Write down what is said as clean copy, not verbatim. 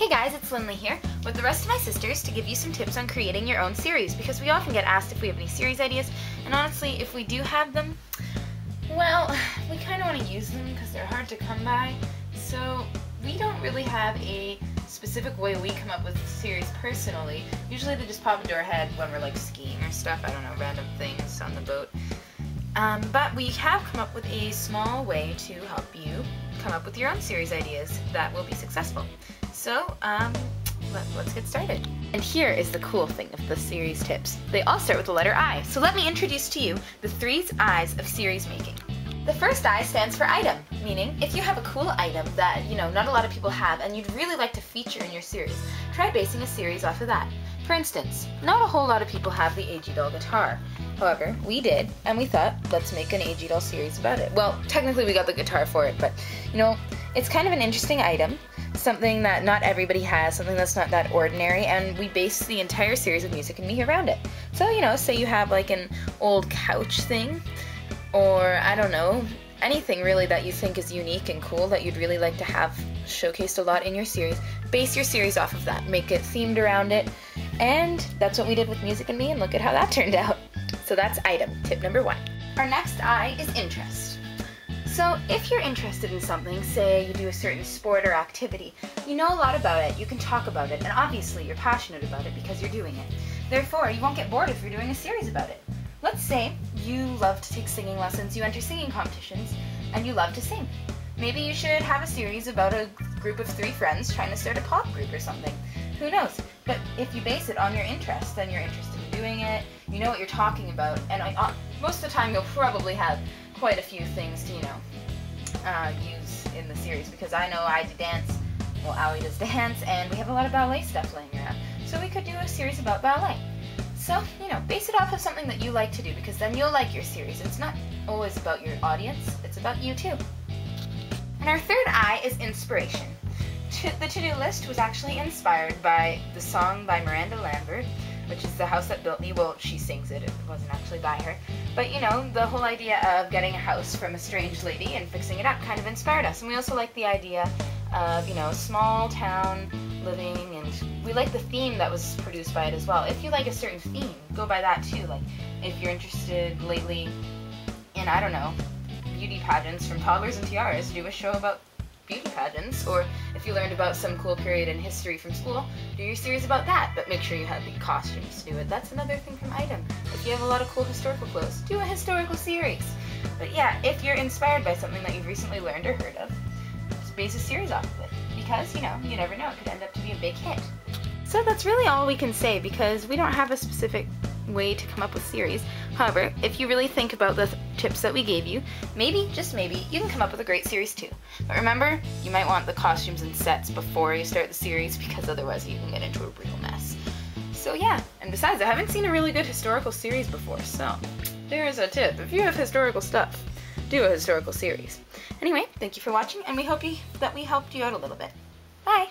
Hey guys, it's Lindley here with the rest of my sisters to give you some tips on creating your own series, because we often get asked if we have any series ideas, and honestly, if we do have them, well, we kind of want to use them because they're hard to come by, so we don't really have a specific way we come up with series personally. Usually they just pop into our head when we're like skiing or stuff, I don't know, random things on the boat. But we have come up with a small way to help you come up with your own series ideas that will be successful. So, let's get started. And here is the cool thing of the series tips. They all start with the letter I. So let me introduce to you the 3 I's of series making. The first I stands for item, meaning if you have a cool item that, not a lot of people have and you'd really like to feature in your series, try basing a series off of that. For instance, not a whole lot of people have the AG Doll guitar. However, we did, and we thought, let's make an AG Doll series about it. Well, technically we got the guitar for it, but, it's kind of an interesting item, something that not everybody has, something that's not that ordinary, and we based the entire series of Music and Me around it. So, say you have like an old couch thing, or, I don't know, anything really that you think is unique and cool that you'd really like to have showcased a lot in your series, base your series off of that, make it themed around it, and that's what we did with Music and Me, and look at how that turned out. So that's item, tip number 1. Our next I is interest. So if you're interested in something, say you do a certain sport or activity, you know a lot about it, you can talk about it, and obviously you're passionate about it because you're doing it. Therefore, you won't get bored if you're doing a series about it. Let's say you love to take singing lessons, you enter singing competitions, and you love to sing. Maybe you should have a series about a group of 3 friends trying to start a pop group or something. Who knows? But if you base it on your interest, then you're interested in doing it, you know what you're talking about, and most of the time you'll probably have quite a few things to, use in the series, because I know I do dance, well, Allie does dance, and we have a lot of ballet stuff laying around. So we could do a series about ballet. So, base it off of something that you like to do, because then you'll like your series. It's not always about your audience, it's about you too. And our third I is inspiration. The to-do list was actually inspired by the song by Miranda Lambert, which is The House That Built Me. Well, she sings it, it wasn't actually by her. But, the whole idea of getting a house from a strange lady and fixing it up kind of inspired us. And we also like the idea of, small town living, and we like the theme that was produced by it as well. If you like a certain theme, go by that too. Like, if you're interested lately in, I don't know, beauty pageants from toddlers and tiaras, do a show about beauty pageants, or if you learned about some cool period in history from school, do your series about that, but make sure you have the costumes to do it. That's another thing from item. If you have a lot of cool historical clothes, do a historical series. But yeah, if you're inspired by something that you've recently learned or heard of, just base a series off of it, because, you never know, it could end up to be a big hit. So that's really all we can say, because we don't have a specific way to come up with series. However, if you really think about the tips that we gave you, maybe, just maybe, you can come up with a great series too. But remember, you might want the costumes and sets before you start the series, because otherwise you can get into a real mess. So yeah, and besides, I haven't seen a really good historical series before, so there's a tip. If you have historical stuff, do a historical series. Anyway, thank you for watching, and we hope that we helped you out a little bit. Bye!